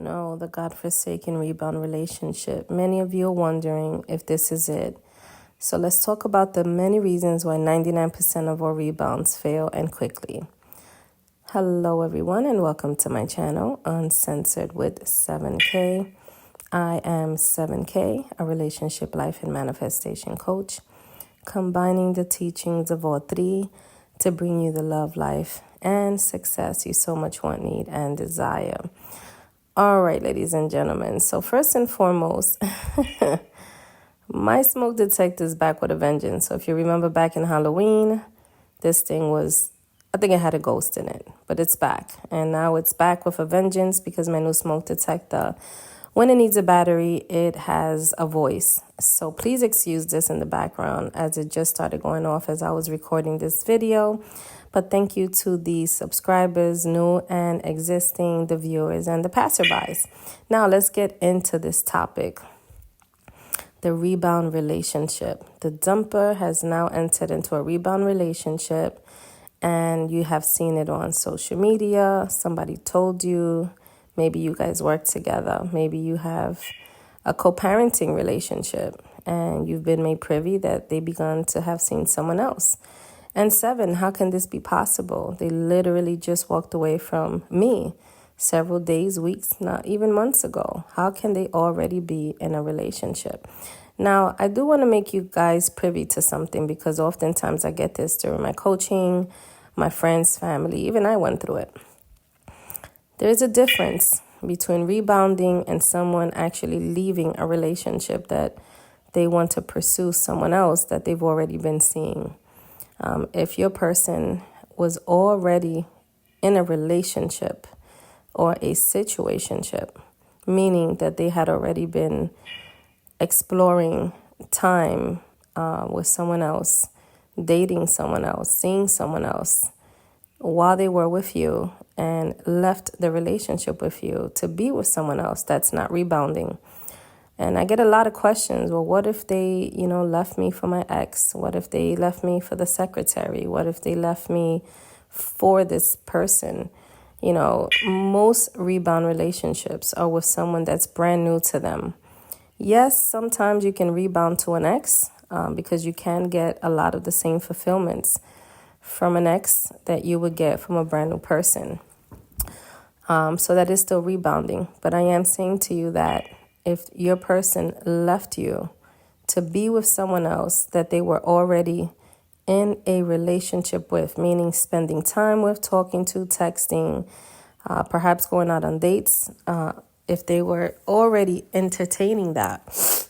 no, the godforsaken rebound relationship. Many of you are wondering if this is it. So let's talk about the many reasons why 99% of our rebounds fail and quickly. Hello, everyone, and welcome to my channel, Uncensored with Sevyn K. I am Sevyn K, a relationship, life, and manifestation coach, combining the teachings of all three to bring you the love, life, and success you so much want, need, and desire. All right, ladies and gentlemen. So first and foremost, my smoke detector is back with a vengeance. So if you remember back in Halloween, this thing was, I think it had a ghost in it, but it's back. And now it's back with a vengeance because my new smoke detector, when it needs a battery, it has a voice. So please excuse this in the background as it just started going off as I was recording this video. But thank you to the subscribers, new and existing, the viewers, and the passerbys. Now let's get into this topic. The rebound relationship. The dumper has now entered into a rebound relationship, and you have seen it on social media. Somebody told you. Maybe you guys work together. Maybe you have a co-parenting relationship, and you've been made privy that they begun to have seen someone else. And Sevyn, how can this be possible? They literally just walked away from me several days, weeks, not even months ago. How can they already be in a relationship? Now, I do want to make you guys privy to something because oftentimes I get this during my coaching, my friends, family, even I went through it. There is a difference between rebounding and someone actually leaving a relationship that they want to pursue someone else that they've already been seeing. If your person was already in a relationship or a situationship, meaning that they had already been exploring time with someone else, dating someone else, seeing someone else while they were with you and left the relationship with you to be with someone else, that's not rebounding. And I get a lot of questions. Well, what if they, left me for my ex? What if they left me for the secretary? What if they left me for this person? Most rebound relationships are with someone that's brand new to them. Yes, sometimes you can rebound to an ex because you can get a lot of the same fulfillments from an ex that you would get from a brand new person. So that is still rebounding. But I am saying to you that if your person left you to be with someone else that they were already in a relationship with, meaning spending time with, talking to, texting, perhaps going out on dates, if they were already entertaining that,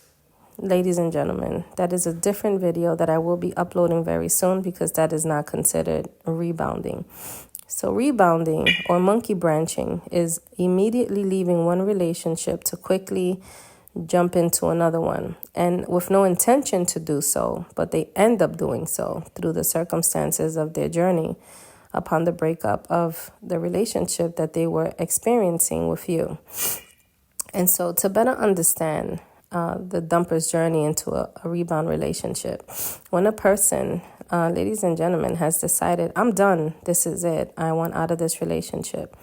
ladies and gentlemen, that is a different video that I will be uploading very soon because that is not considered rebounding. So rebounding or monkey branching is immediately leaving one relationship to quickly jump into another one, and with no intention to do so, but they end up doing so through the circumstances of their journey upon the breakup of the relationship that they were experiencing with you. And so to better understand the dumper's journey into a rebound relationship, when a person, ladies and gentlemen, has decided, I'm done, this is it, I want out of this relationship.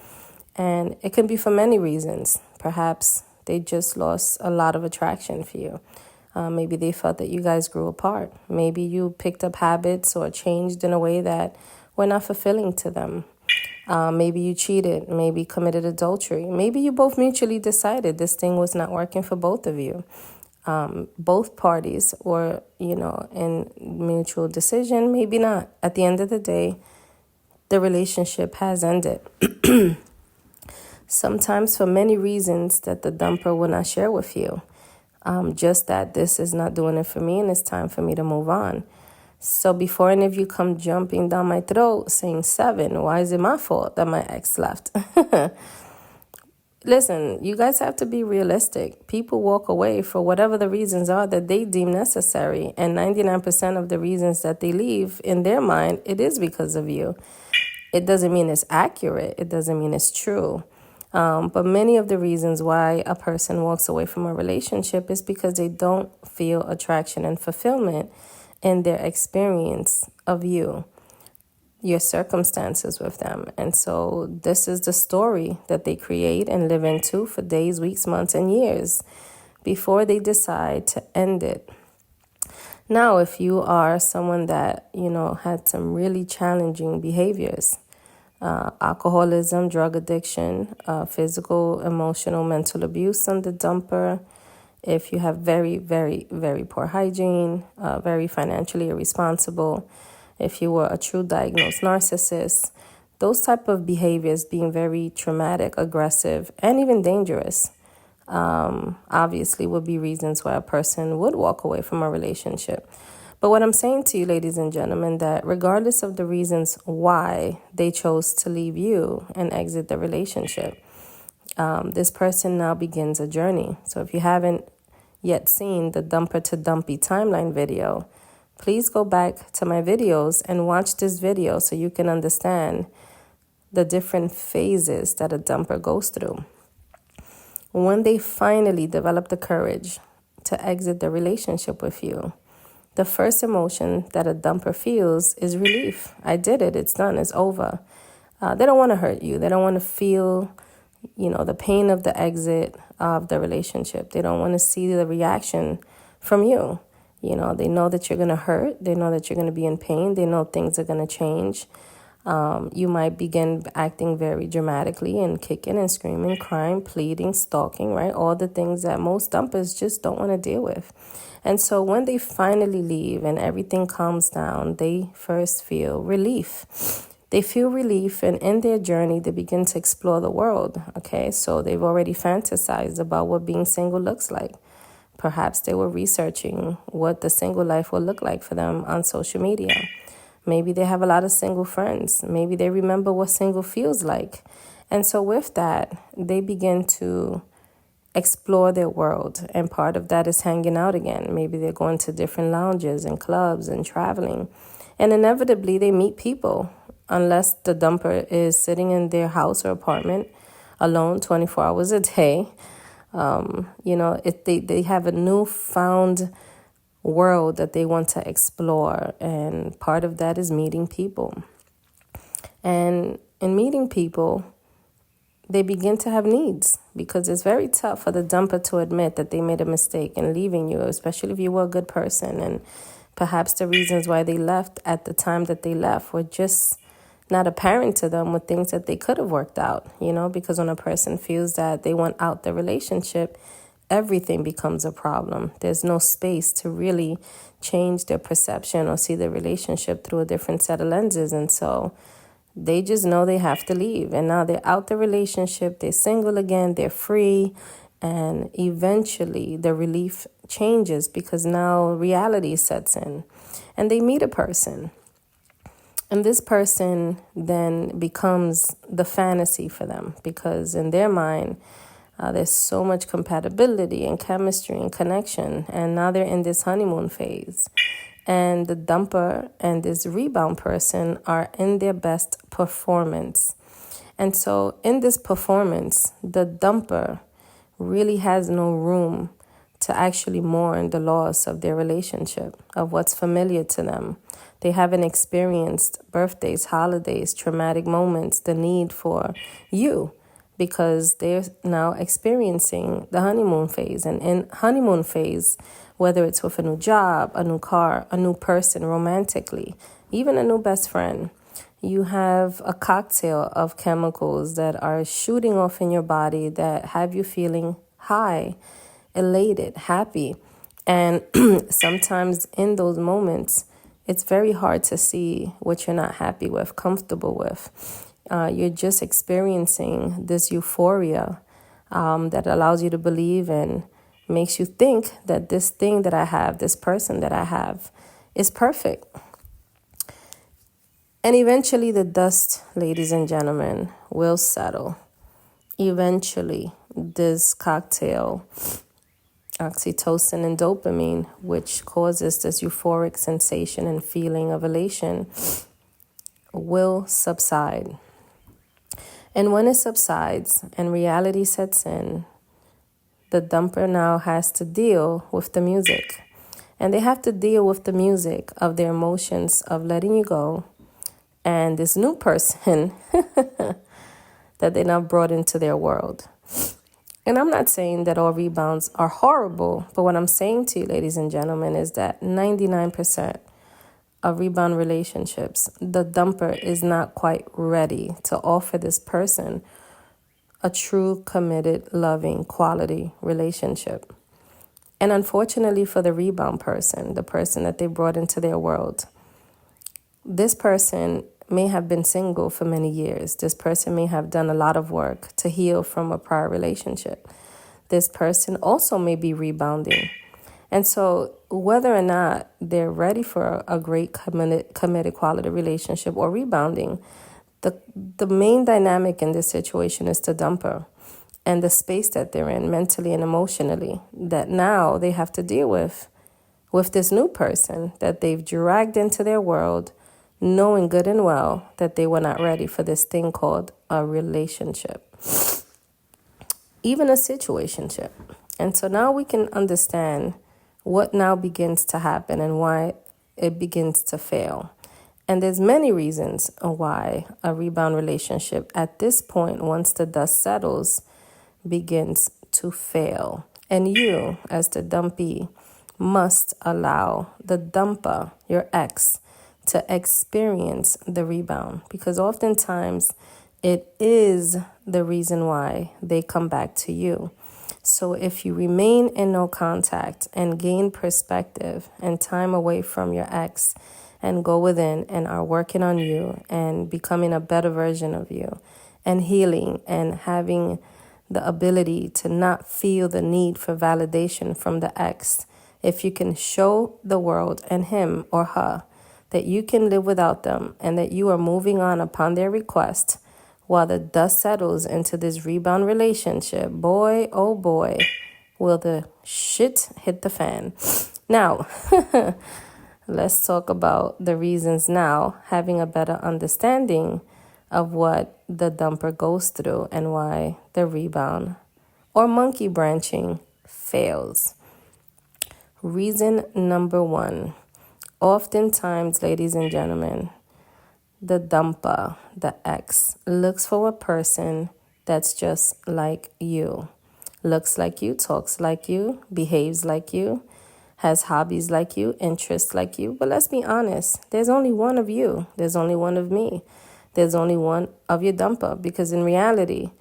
And it can be for many reasons. Perhaps they just lost a lot of attraction for you. Maybe they felt that you guys grew apart. Maybe you picked up habits or changed in a way that were not fulfilling to them. Maybe you cheated, maybe committed adultery. Maybe you both mutually decided this thing was not working for both of you. Both parties were, in mutual decision, maybe not. At the end of the day, the relationship has ended. Sometimes for many reasons that the dumper will not share with you. Just that this is not doing it for me and it's time for me to move on. So before any of you come jumping down my throat saying, Sevyn, why is it my fault that my ex left? Listen, you guys have to be realistic. People walk away for whatever the reasons are that they deem necessary. And 99% of the reasons that they leave, in their mind, it is because of you. It doesn't mean it's accurate. It doesn't mean it's true. But many of the reasons why a person walks away from a relationship is because they don't feel attraction and fulfillment in their experience of you. your circumstances with them. And so this is the story that they create and live into for days, weeks, months, and years before they decide to end it. Now, if you are someone that, had some really challenging behaviors, alcoholism, drug addiction, physical, emotional, mental abuse on the dumper, if you have very, very, very poor hygiene, very financially irresponsible, if you were a true diagnosed narcissist, those type of behaviors being very traumatic, aggressive, and even dangerous, obviously would be reasons why a person would walk away from a relationship. But what I'm saying to you, ladies and gentlemen, that regardless of the reasons why they chose to leave you and exit the relationship, this person now begins a journey. So if you haven't yet seen the Dumper to Dumpy timeline video, please go back to my videos and watch this video so you can understand the different phases that a dumper goes through. When they finally develop the courage to exit the relationship with you, the first emotion that a dumper feels is relief. I did it. It's done. It's over. They don't want to hurt you. They don't want to feel, the pain of the exit of the relationship. They don't want to see the reaction from you. They know that you're going to hurt. They know that you're going to be in pain. They know things are going to change. You might begin acting very dramatically and kicking and screaming, crying, pleading, stalking, right? All the things that most dumpers just don't want to deal with. And so when they finally leave and everything calms down, they first feel relief. They feel relief, and in their journey, they begin to explore the world, okay? So they've already fantasized about what being single looks like. Perhaps they were researching what the single life will look like for them on social media. Maybe they have a lot of single friends. Maybe they remember what single feels like. And so with that, they begin to explore their world. And part of that is hanging out again. Maybe they're going to different lounges and clubs and traveling. And inevitably, they meet people, unless the dumper is sitting in their house or apartment alone 24 hours a day. If they have a newfound world that they want to explore, and part of that is meeting people. And in meeting people, they begin to have needs, because it's very tough for the dumper to admit that they made a mistake in leaving you, especially if you were a good person, and perhaps the reasons why they left at the time that they left were just not apparent to them, with things that they could have worked out, because when a person feels that they want out the relationship, everything becomes a problem. There's no space to really change their perception or see the relationship through a different set of lenses. And so they just know they have to leave. And now they're out the relationship. They're single again. They're free. And eventually the relief changes, because now reality sets in. And they meet a person. And this person then becomes the fantasy for them, because in their mind, there's so much compatibility and chemistry and connection. And now they're in this honeymoon phase. And the dumper and this rebound person are in their best performance. And so in this performance, the dumper really has no room to actually mourn the loss of their relationship, of what's familiar to them. They haven't experienced birthdays, holidays, traumatic moments, the need for you, because they're now experiencing the honeymoon phase. And in honeymoon phase, whether it's with a new job, a new car, a new person romantically, even a new best friend, you have a cocktail of chemicals that are shooting off in your body that have you feeling high, elated, happy. And sometimes in those moments, it's very hard to see what you're not happy with, comfortable with. You're just experiencing this euphoria that allows you to believe and makes you think that this thing that I have, this person that I have, is perfect. And eventually the dust, ladies and gentlemen, will settle. Eventually, this cocktail, oxytocin and dopamine, which causes this euphoric sensation and feeling of elation, will subside. And when it subsides and reality sets in, the dumper now has to deal with the music. And they have to deal with the music of their emotions of letting you go and this new person that they now brought into their world. And I'm not saying that all rebounds are horrible, but what I'm saying to you, ladies and gentlemen, is that 99% of rebound relationships, the dumper is not quite ready to offer this person a true, committed, loving, quality relationship. And unfortunately for the rebound person, the person that they brought into their world, this person may have been single for many years. This person may have done a lot of work to heal from a prior relationship. This person also may be rebounding. And so whether or not they're ready for a great committed quality relationship or rebounding, the main dynamic in this situation is the dumper and the space that they're in mentally and emotionally that now they have to deal with this new person that they've dragged into their world, knowing good and well that they were not ready for this thing called a relationship, even a situationship. And so now we can understand what now begins to happen and why it begins to fail. And there's many reasons why a rebound relationship at this point, once the dust settles, begins to fail. And you, as the dumpy, must allow the dumper, your ex, to experience the rebound, because oftentimes it is the reason why they come back to you. So if you remain in no contact and gain perspective and time away from your ex and go within and are working on you and becoming a better version of you and healing and having the ability to not feel the need for validation from the ex, if you can show the world and him or her that you can live without them and that you are moving on upon their request while the dust settles into this rebound relationship, boy, oh boy, will the shit hit the fan. Now, let's talk about the reasons now, having a better understanding of what the dumper goes through and why the rebound or monkey branching fails. Reason number one. Oftentimes, ladies and gentlemen, the dumper, the ex, looks for a person that's just like you. Looks like you, talks like you, behaves like you, has hobbies like you, interests like you. But let's be honest, there's only one of you. There's only one of me. There's only one of your dumper. Because in reality,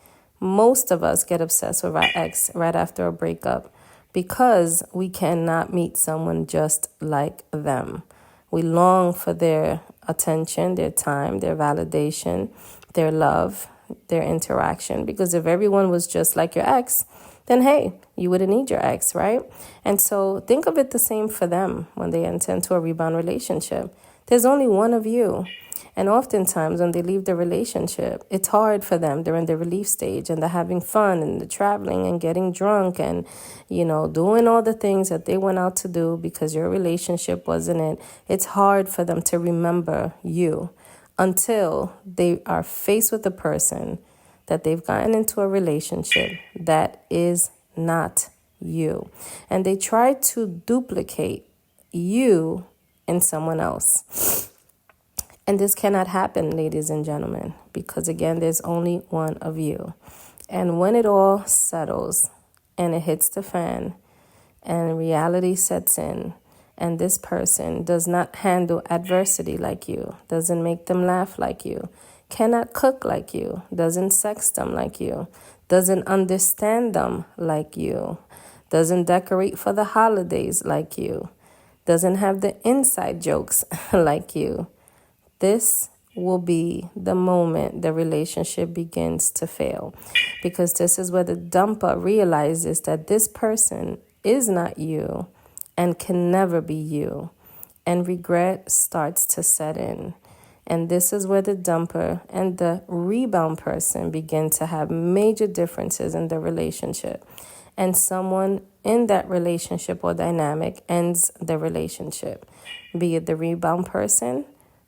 most of us get obsessed with our ex right after a breakup because we cannot meet someone just like them. We long for their attention, their time, their validation, their love, their interaction. Because if everyone was just like your ex, then hey, you wouldn't need your ex, right? And so think of it the same for them when they enter into a rebound relationship. There's only one of you. And oftentimes when they leave the relationship, it's hard for them. They're in the relief stage and they're having fun and they're traveling and getting drunk and, doing all the things that they went out to do because your relationship wasn't it. It's hard for them to remember you until they are faced with a person that they've gotten into a relationship that is not you. And they try to duplicate you in someone else. And this cannot happen, ladies and gentlemen, because again, there's only one of you. And when it all settles and it hits the fan and reality sets in and this person does not handle adversity like you, doesn't make them laugh like you, cannot cook like you, doesn't sex them like you, doesn't understand them like you, doesn't decorate for the holidays like you, doesn't have the inside jokes like you, this will be the moment the relationship begins to fail, because this is where the dumper realizes that this person is not you and can never be you, and regret starts to set in. And this is where the dumper and the rebound person begin to have major differences in the relationship. And someone in that relationship or dynamic ends the relationship, be it the rebound person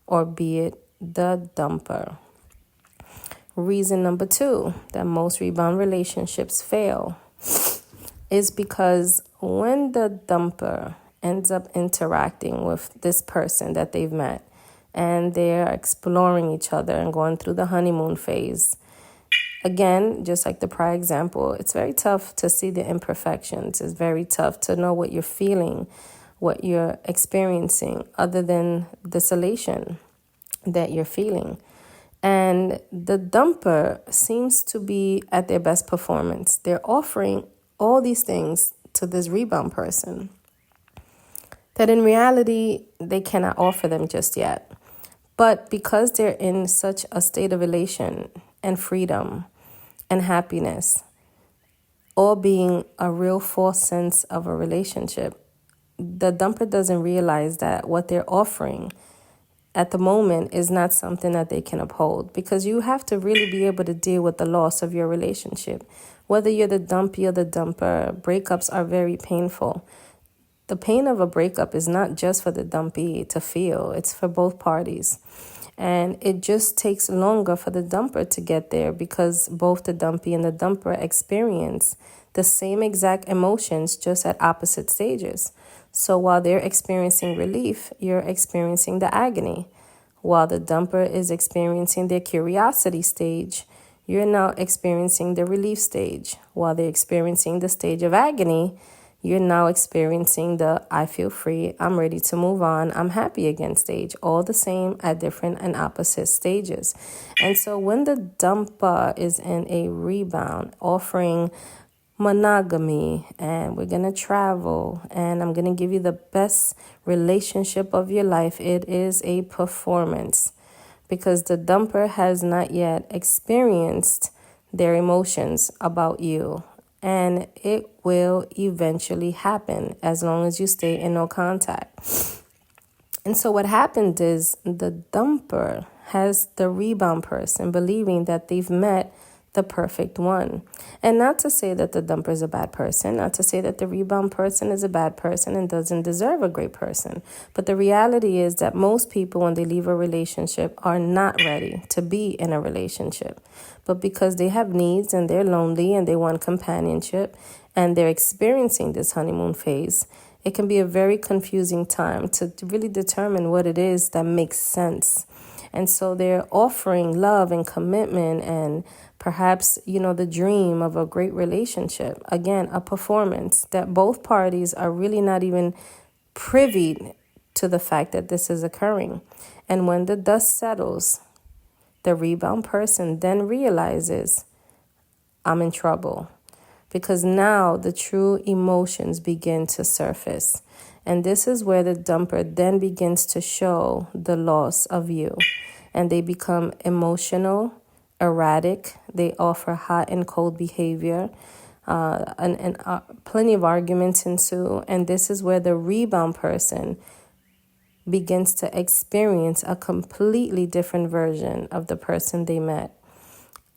or be it the dumper. Reason number two that most rebound relationships fail is because when the dumper ends up interacting with this person that they've met, and they're exploring each other and going through the honeymoon phase. Again, just like the prior example, it's very tough to see the imperfections. It's very tough to know what you're feeling, what you're experiencing, other than this elation that you're feeling. And the dumper seems to be at their best performance. They're offering all these things to this rebound person that in reality, they cannot offer them just yet. But because they're in such a state of elation and freedom and happiness, all being a real false sense of a relationship, the dumper doesn't realize that what they're offering at the moment is not something that they can uphold, because you have to really be able to deal with the loss of your relationship. Whether you're the dumpy or the dumper, breakups are very painful. The pain of a breakup is not just for the dumpy to feel, it's for both parties. And it just takes longer for the dumper to get there because both the dumpy and the dumper experience the same exact emotions, just at opposite stages. So while they're experiencing relief, you're experiencing the agony. While the dumper is experiencing their curiosity stage, you're now experiencing the relief stage. While they're experiencing the stage of agony, you're now experiencing the I feel free, I'm ready to move on, I'm happy again stage, all the same at different and opposite stages. And so when the dumper is in a rebound, offering monogamy, and we're going to travel, and I'm going to give you the best relationship of your life, it is a performance, because the dumper has not yet experienced their emotions about you. And it will eventually happen as long as you stay in no contact. And so what happened is the dumper has the rebound person believing that they've met the perfect one. And not to say that the dumper is a bad person, not to say that the rebound person is a bad person and doesn't deserve a great person. But the reality is that most people, when they leave a relationship, are not ready to be in a relationship. But because they have needs and they're lonely and they want companionship and they're experiencing this honeymoon phase, it can be a very confusing time to really determine what it is that makes sense. And so they're offering love and commitment and perhaps, the dream of a great relationship. Again, a performance that both parties are really not even privy to the fact that this is occurring. And when the dust settles, the rebound person then realizes, I'm in trouble. Because now the true emotions begin to surface. And this is where the dumper then begins to show the loss of you. And they become emotional, erratic. They offer hot and cold behavior. And plenty of arguments ensue. And this is where the rebound person begins to experience a completely different version of the person they met.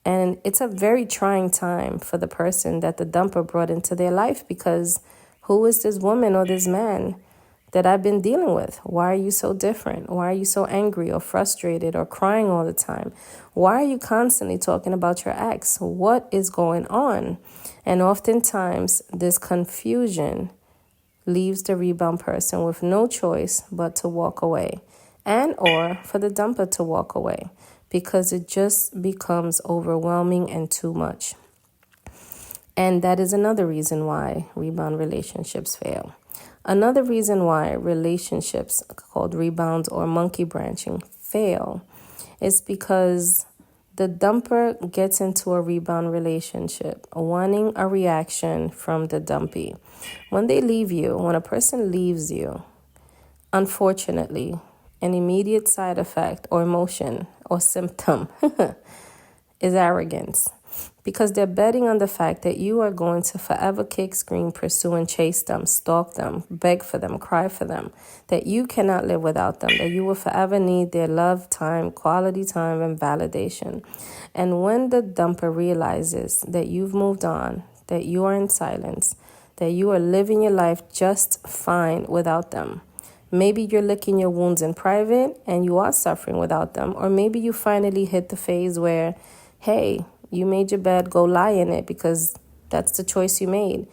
And it's a very trying time for the person that the dumper brought into their life, because who is this woman or this man that I've been dealing with? Why are you so different? Why are you so angry or frustrated or crying all the time? Why are you constantly talking about your ex? What is going on? And oftentimes this confusion leaves the rebound person with no choice but to walk away, and or for the dumper to walk away, because it just becomes overwhelming and too much. And that is another reason why rebound relationships fail. Another reason why relationships called rebounds or monkey branching fail is because the dumper gets into a rebound relationship wanting a reaction from the dumpy. When they leave you, when a person leaves you, unfortunately, an immediate side effect or emotion or symptom is arrogance, because they're betting on the fact that you are going to forever kick, scream, pursue, and chase them, stalk them, beg for them, cry for them, that you cannot live without them, that you will forever need their love, time, quality time, and validation. And when the dumper realizes that you've moved on, that you are in silence, that you are living your life just fine without them, maybe you're licking your wounds in private and you are suffering without them, or maybe you finally hit the phase where, hey, you made your bed, go lie in it because that's the choice you made.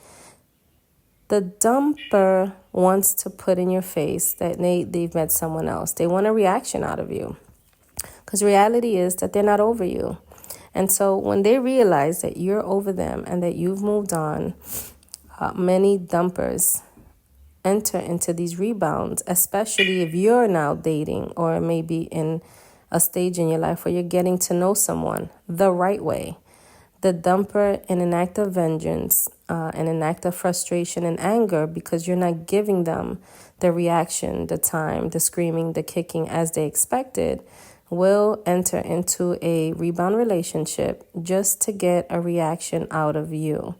The dumper wants to put in your face that they've met someone else. They want a reaction out of you. Because reality is that they're not over you. And so when they realize that you're over them and that you've moved on, many dumpers enter into these rebounds, especially if you're now dating or maybe in a stage in your life where you're getting to know someone the right way. The dumper, in an act of vengeance, in an act of frustration and anger, because you're not giving them the reaction, the time, the screaming, the kicking as they expected, will enter into a rebound relationship just to get a reaction out of you.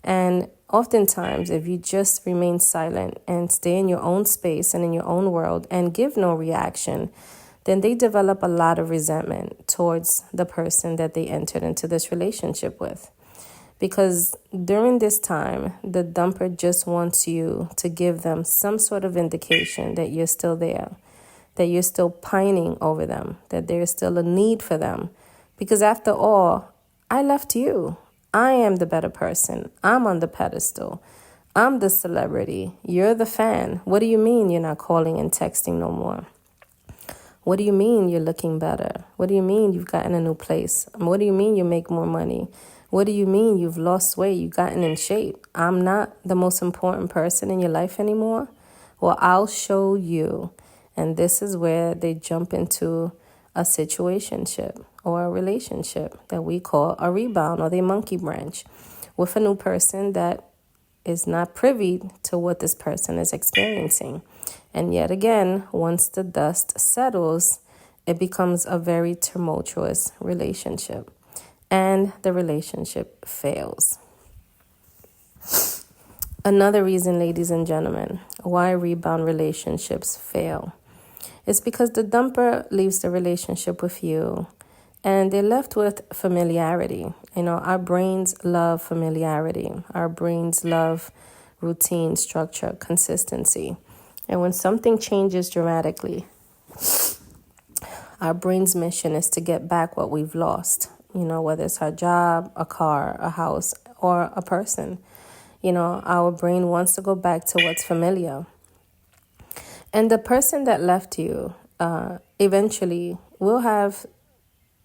And oftentimes, if you just remain silent and stay in your own space and in your own world and give no reaction, then they develop a lot of resentment towards the person that they entered into this relationship with. Because during this time, the dumper just wants you to give them some sort of indication that you're still there, that you're still pining over them, that there's still a need for them. Because after all, I left you. I am the better person. I'm on the pedestal. I'm the celebrity. You're the fan. What do you mean you're not calling and texting no more? What do you mean you're looking better? What do you mean you've gotten a new place? What do you mean you make more money? What do you mean you've lost weight? You've gotten in shape? I'm not the most important person in your life anymore? Well, I'll show you. And this is where they jump into a situationship or a relationship that we call a rebound, or the monkey branch, with a new person that is not privy to what this person is experiencing. And yet again, once the dust settles, it becomes a very tumultuous relationship, and the relationship fails. Another reason, ladies and gentlemen, why rebound relationships fail is because the dumper leaves the relationship with you and they're left with familiarity. You know, our brains love familiarity. Our brains love routine, structure, consistency. And when something changes dramatically, our brain's mission is to get back what we've lost. You know, whether it's our job, a car, a house, or a person. You know, our brain wants to go back to what's familiar. And the person that left you eventually will have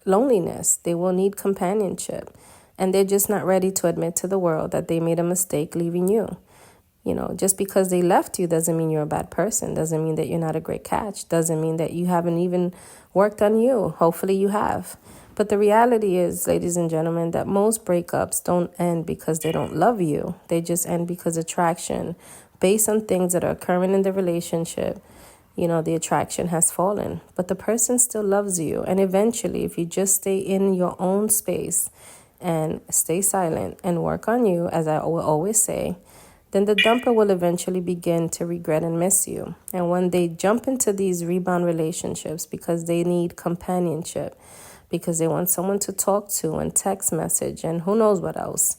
loneliness. They will need companionship. And they're just not ready to admit to the world that they made a mistake leaving you. You know, just because they left you doesn't mean you're a bad person. Doesn't mean that you're not a great catch. Doesn't mean that you haven't even worked on you. Hopefully you have. But the reality is, ladies and gentlemen, that most breakups don't end because they don't love you. They just end because attraction, based on things that are occurring in the relationship, you know, the attraction has fallen. But the person still loves you. And eventually, if you just stay in your own space and stay silent and work on you, as I will always say, then the dumper will eventually begin to regret and miss you. And when they jump into these rebound relationships because they need companionship, because they want someone to talk to and text message and who knows what else,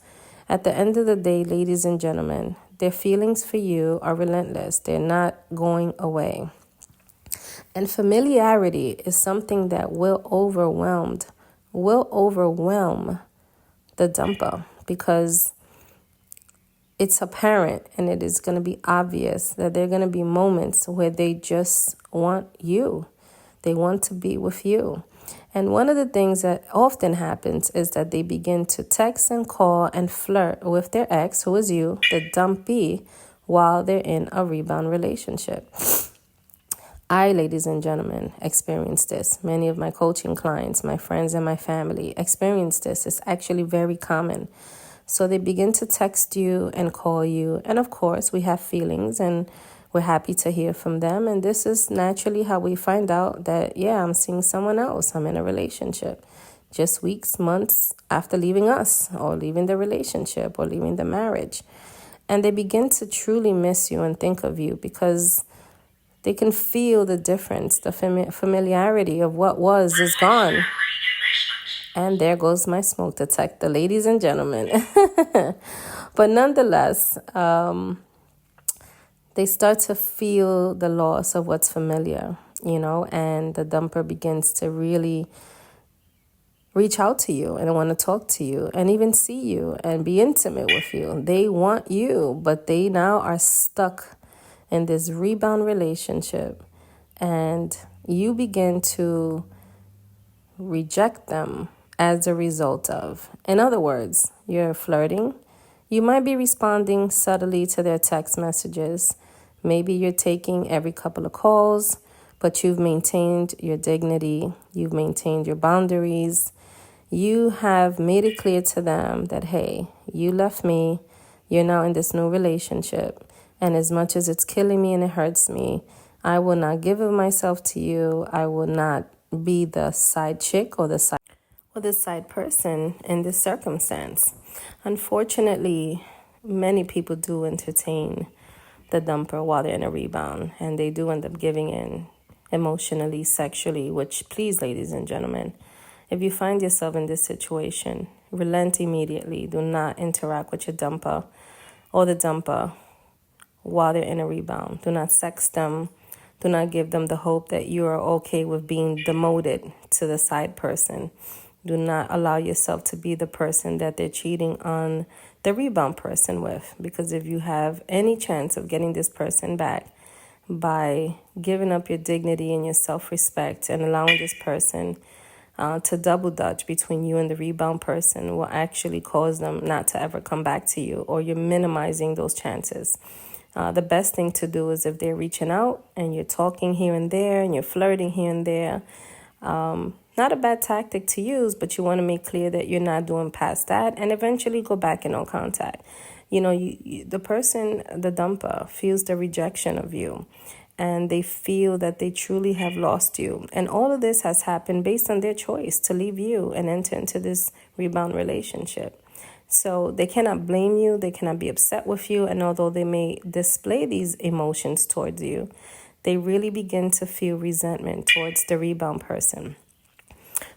at the end of the day, ladies and gentlemen, their feelings for you are relentless. They're not going away. And familiarity is something that will overwhelm the dumper, because it's apparent and it is going to be obvious that there are going to be moments where they just want you. They want to be with you. And one of the things that often happens is that they begin to text and call and flirt with their ex, who is you, the dumpy, while they're in a rebound relationship. I, ladies and gentlemen, experienced this. Many of my coaching clients, my friends and my family experience this. It's actually very common. So they begin to text you and call you. And of course, we have feelings and we're happy to hear from them. And this is naturally how we find out that, yeah, I'm seeing someone else. I'm in a relationship. Just weeks, months after leaving us or leaving the relationship or leaving the marriage. And they begin to truly miss you and think of you because they can feel the difference. The familiarity of what was is gone. And there goes my smoke detector, ladies and gentlemen. But nonetheless, they start to feel the loss of what's familiar, you know, and the dumper begins to really reach out to you and want to talk to you and even see you and be intimate with you. They want you, but they now are stuck in this rebound relationship, and you begin to reject them as a result of. In other words, you're flirting. You might be responding subtly to their text messages. Maybe you're taking every couple of calls, but you've maintained your dignity. You've maintained your boundaries. You have made it clear to them that, hey, you left me. You're now in this new relationship. And as much as it's killing me and it hurts me, I will not give of myself to you. I will not be the side chick or the side person in this circumstance. Unfortunately, many people do entertain the dumper while they're in a rebound, and they do end up giving in emotionally, sexually, which, please, ladies and gentlemen, if you find yourself in this situation, relent immediately. Do not interact with your dumper or the dumper while they're in a rebound. Do not sex them. Do not give them the hope that you are okay with being demoted to the side person. Do not allow yourself to be the person that they're cheating on the rebound person with. Because if you have any chance of getting this person back by giving up your dignity and your self-respect and allowing this person to double dutch between you and the rebound person, will actually cause them not to ever come back to you, or you're minimizing those chances. The best thing to do is if they're reaching out and you're talking here and there and you're flirting here and there, not a bad tactic to use, but you want to make clear that you're not doing past that, and eventually go back in no contact. The person, the dumper, feels the rejection of you, and they feel that they truly have lost you. And all of this has happened based on their choice to leave you and enter into this rebound relationship. So they cannot blame you. They cannot be upset with you. And although they may display these emotions towards you, they really begin to feel resentment towards the rebound person.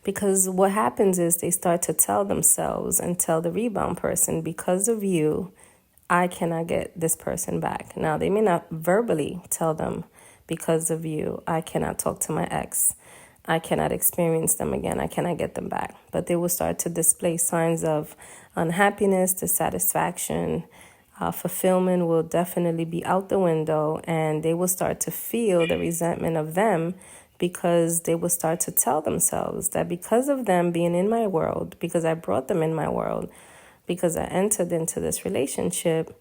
Because what happens is they start to tell themselves and tell the rebound person, because of you, I cannot get this person back. Now, they may not verbally tell them, because of you, I cannot talk to my ex. I cannot experience them again. I cannot get them back. But they will start to display signs of unhappiness, dissatisfaction. Fulfillment will definitely be out the window, and they will start to feel the resentment of them, because they will start to tell themselves that because of them being in my world, because I brought them in my world, because I entered into this relationship,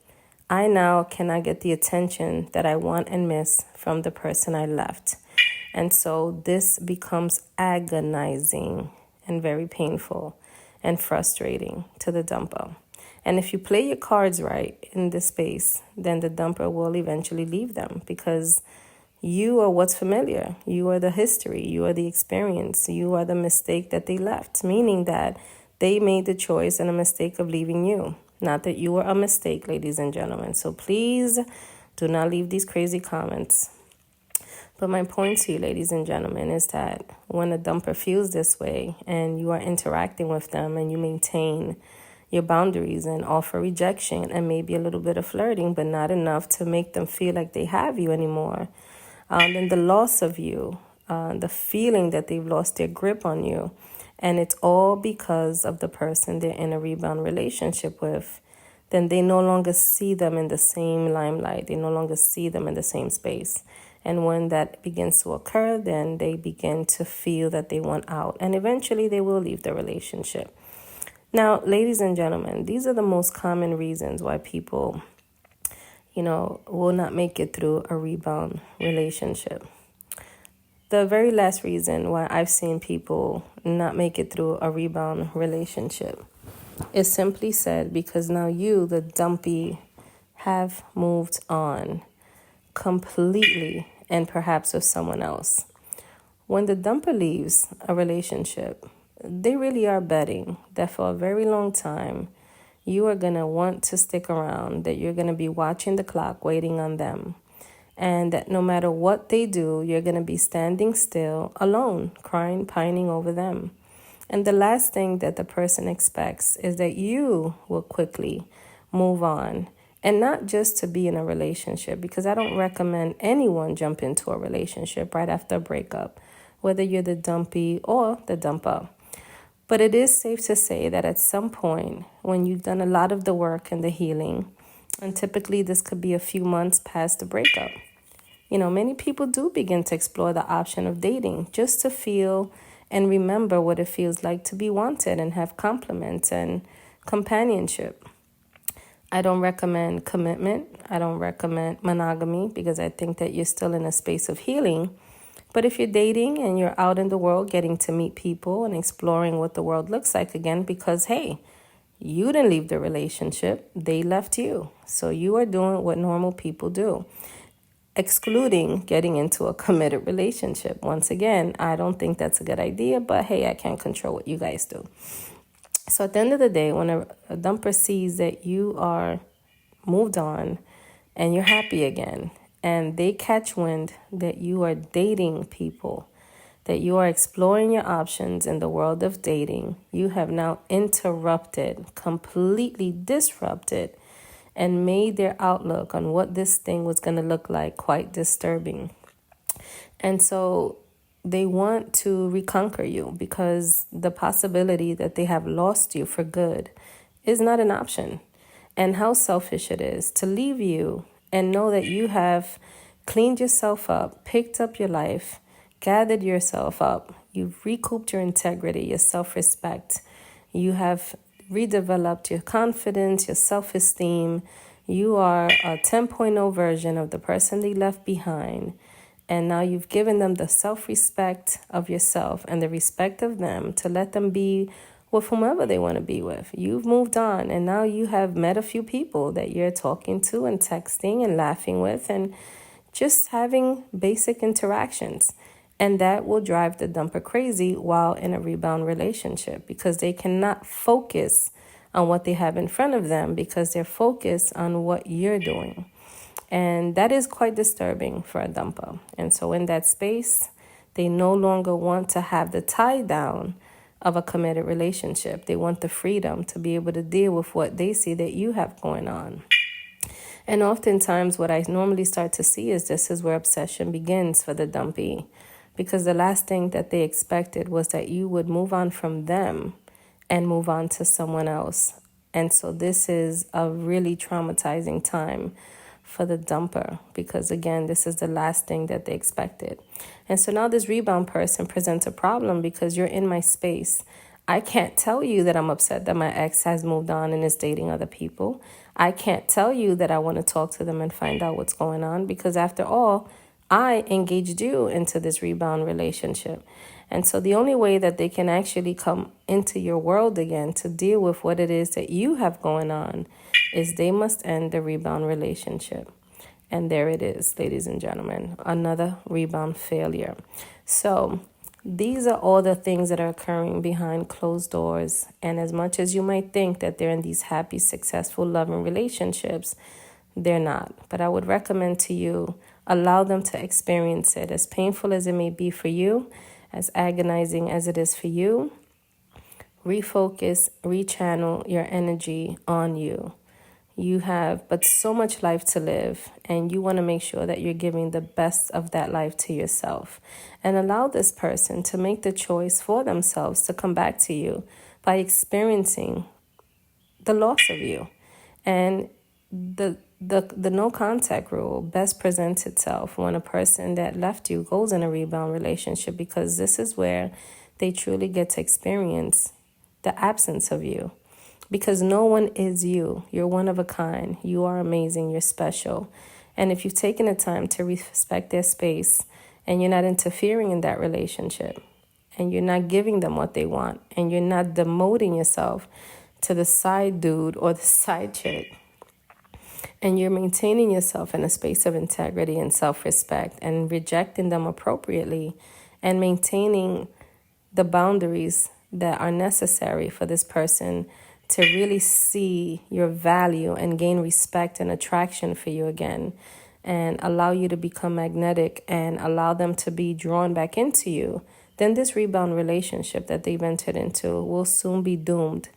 I now cannot get the attention that I want and miss from the person I left. And so this becomes agonizing and very painful and frustrating to the dumper. And if you play your cards right in this space, then the dumper will eventually leave them, because you are what's familiar. You are the history. You are the experience. You are the mistake that they left, meaning that they made the choice and a mistake of leaving you. Not that you were a mistake, ladies and gentlemen. So please do not leave these crazy comments. But my point to you, ladies and gentlemen, is that when a dumper feels this way and you are interacting with them and you maintain your boundaries and offer rejection and maybe a little bit of flirting, but not enough to make them feel like they have you anymore, then the loss of you, the feeling that they've lost their grip on you, and it's all because of the person they're in a rebound relationship with, then they no longer see them in the same limelight. They no longer see them in the same space. And when that begins to occur, then they begin to feel that they want out. And eventually they will leave the relationship. Now, ladies and gentlemen, these are the most common reasons why people, will not make it through a rebound relationship. The very last reason why I've seen people not make it through a rebound relationship is simply said because now you, the dumpy, have moved on completely and perhaps with someone else. When the dumper leaves a relationship, they really are betting that for a very long time, you are going to want to stick around, that you're going to be watching the clock, waiting on them. And that no matter what they do, you're going to be standing still, alone, crying, pining over them. And the last thing that the person expects is that you will quickly move on. And not just to be in a relationship, because I don't recommend anyone jump into a relationship right after a breakup, whether you're the dumpy or the dumper. But it is safe to say that at some point, when you've done a lot of the work and the healing, and typically this could be a few months past the breakup, many people do begin to explore the option of dating just to feel and remember what it feels like to be wanted and have compliments and companionship. I don't recommend commitment. I don't recommend monogamy because I think that you're still in a space of healing. But if you're dating and you're out in the world getting to meet people and exploring what the world looks like again, because, hey, you didn't leave the relationship, they left you. So you are doing what normal people do, excluding getting into a committed relationship. Once again, I don't think that's a good idea, but hey, I can't control what you guys do. So at the end of the day, when a dumper sees that you are moved on and you're happy again, and they catch wind that you are dating people, that you are exploring your options in the world of dating, you have now interrupted, completely disrupted, and made their outlook on what this thing was going to look like quite disturbing. And so they want to reconquer you because the possibility that they have lost you for good is not an option. And how selfish it is to leave you and know that you have cleaned yourself up, picked up your life, gathered yourself up, you've recouped your integrity, your self-respect, you have redeveloped your confidence, your self-esteem. You are a 10.0 version of the person they left behind. And now you've given them the self-respect of yourself and the respect of them to let them be with whomever they want to be with. You've moved on, and now you have met a few people that you're talking to and texting and laughing with and just having basic interactions. And that will drive the dumper crazy while in a rebound relationship because they cannot focus on what they have in front of them because they're focused on what you're doing. And that is quite disturbing for a dumper. And so in that space, they no longer want to have the tie down of a committed relationship. They want the freedom to be able to deal with what they see that you have going on. And oftentimes what I normally start to see is this is where obsession begins for the dumpy. Because the last thing that they expected was that you would move on from them and move on to someone else. And so this is a really traumatizing time for the dumper because, again, this is the last thing that they expected. And so now this rebound person presents a problem because you're in my space. I can't tell you that I'm upset that my ex has moved on and is dating other people. I can't tell you that I want to talk to them and find out what's going on because, after all, I engaged you into this rebound relationship. And so the only way that they can actually come into your world again to deal with what it is that you have going on is they must end the rebound relationship. And there it is, ladies and gentlemen, another rebound failure. So these are all the things that are occurring behind closed doors. And as much as you might think that they're in these happy, successful, loving relationships, they're not. But I would recommend to you, allow them to experience it, as painful as it may be for you, as agonizing as it is for you. Refocus, rechannel your energy on you. You have but so much life to live, and you want to make sure that you're giving the best of that life to yourself. And allow this person to make the choice for themselves to come back to you by experiencing the loss of you. And the no contact rule best presents itself when a person that left you goes in a rebound relationship, because this is where they truly get to experience the absence of you. Because no one is you. You're one of a kind. You are amazing. You're special. And if you've taken the time to respect their space and you're not interfering in that relationship and you're not giving them what they want and you're not demoting yourself to the side dude or the side chick, and you're maintaining yourself in a space of integrity and self-respect and rejecting them appropriately and maintaining the boundaries that are necessary for this person to really see your value and gain respect and attraction for you again, and allow you to become magnetic and allow them to be drawn back into you, then this rebound relationship that they've entered into will soon be doomed.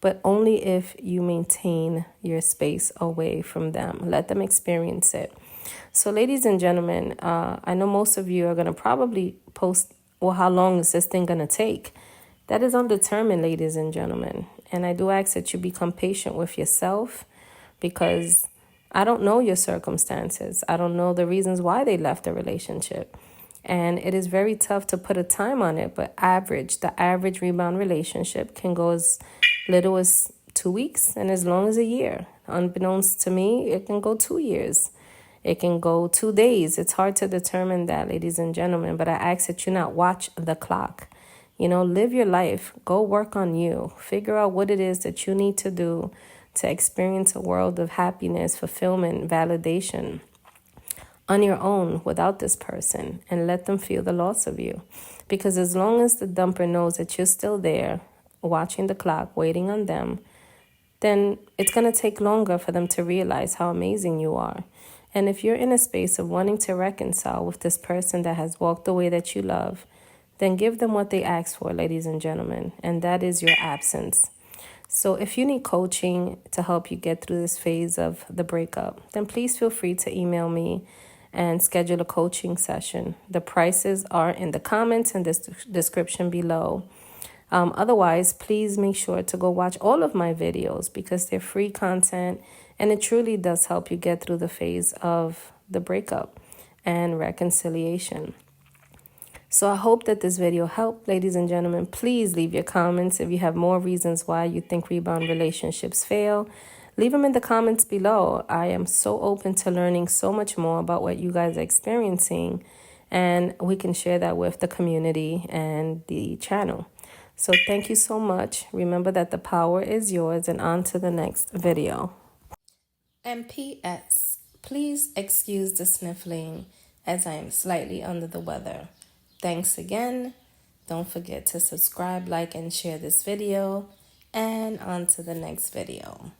But only if you maintain your space away from them. Let them experience it. So, ladies and gentlemen, I know most of you are going to probably post, well, how long is this thing going to take? That is undetermined, ladies and gentlemen. And I do ask that you become patient with yourself, because I don't know your circumstances. I don't know the reasons why they left the relationship. And it is very tough to put a time on it, but the average rebound relationship can go as little as 2 weeks and as long as a year. Unbeknownst to me, it can go 2 years. It can go 2 days. It's hard to determine that, ladies and gentlemen, but I ask that you not watch the clock. Live your life. Go work on you. Figure out what it is that you need to do to experience a world of happiness, fulfillment, validation on your own without this person, and let them feel the loss of you. Because as long as the dumper knows that you're still there, watching the clock, waiting on them, then it's going to take longer for them to realize how amazing you are. And if you're in a space of wanting to reconcile with this person that has walked away that you love, then give them what they asked for, ladies and gentlemen, and that is your absence. So if you need coaching to help you get through this phase of the breakup, then please feel free to email me and schedule a coaching session. The prices are in the comments and this description below. Otherwise, please make sure to go watch all of my videos, because they're free content and it truly does help you get through the phase of the breakup and reconciliation. So I hope that this video helped, ladies and gentlemen. Please leave your comments if you have more reasons why you think rebound relationships fail. Leave them in the comments below. I am so open to learning so much more about what you guys are experiencing, and we can share that with the community and the channel. So thank you so much. Remember that the power is yours, and on to the next video. And P.S. Please excuse the sniffling as I am slightly under the weather. Thanks again. Don't forget to subscribe, like, and share this video. And on to the next video.